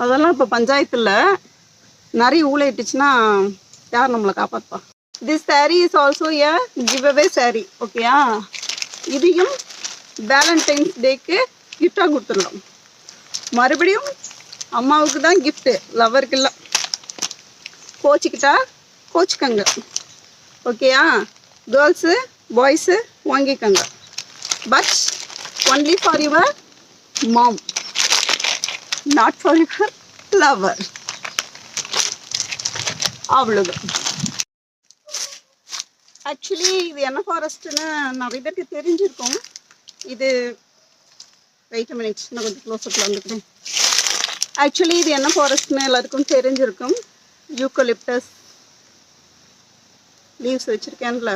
அதெல்லாம் இப்போ பஞ்சாயத்தில் நிறைய ஊழையிட்டுச்சுன்னா யார் நம்மளை காப்பாற்றுப்பா? This saree is also a giveaway saree. ஓகேயா? இதையும் வேலண்டைன்ஸ் டேக்கு கிஃப்டாக கொடுத்துடலாம். மறுபடியும் அம்மாவுக்கு தான் கிஃப்ட்டு, லவருக்கு இல்லை. கோச்சிக்கிட்டா கோச்சிக்கங்க. ஓகேயா? கேர்ள்ஸு பாய்ஸு வாங்கிக்கங்க. But only for your mom, not for your lover. அவ்வளோதான். ஆக்சுவலி இது என்ன ஃபாரஸ்ட்டுன்னு நிறைய பேருக்கு தெரிஞ்சிருக்கும். இது வெயிட் மினிட்ஸ், நான் கொஞ்சம் க்ளோஸ்அப்பில் வந்துக்கிறேன். ஆக்சுவலி இது என்ன ஃபாரஸ்ட்னு எல்லாருக்கும் தெரிஞ்சிருக்கும். Eucalyptus leaves வச்சுருக்கேன்ல.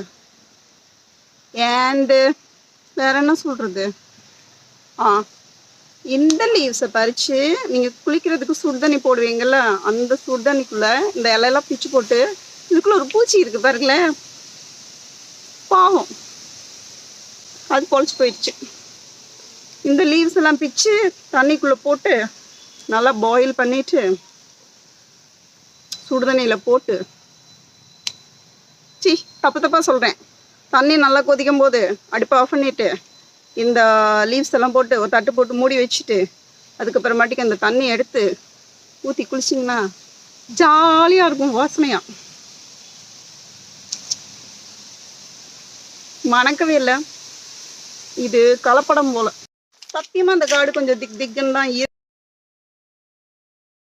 அண்டு வேறு என்ன சொல்கிறது, இந்த லீவ்ஸை பறித்து நீங்கள் குளிக்கிறதுக்கு சுடுதண்ணி போடுவீங்கள்ல, அந்த சுடுதண்ணிக்குள்ளே இந்த இலையெல்லாம் பிச்சு போட்டு இதுக்குள்ளே ஒரு பூச்சி இருக்குது பாருங்களேன், பாவம், அது பொழைச்சி போயிடுச்சு. இந்த லீவ்ஸ் எல்லாம் பிச்சு தண்ணிக்குள்ளே போட்டு நல்லா பாயில் பண்ணிவிட்டு சுடுதண்ணியில் போட்டு, தப்பாக சொல்கிறேன், தண்ணி நல்லா கொதிக்கும் போது அடுப்பை ஆஃப் பண்ணிவிட்டு இந்த லீவ்ஸ் எல்லாம் போட்டு ஒரு தட்டு போட்டு மூடி வச்சுட்டு அதுக்கப்புறமாட்டிக்கு அந்த தண்ணி எடுத்து ஊற்றி குளிச்சிங்கன்னா ஜாலியாக இருக்கும், வாசனையாக. மணக்கவே இல்லை, இது கலப்படம் போல். சத்தியமாக அந்த காடு கொஞ்சம் திக்குன்னு தான்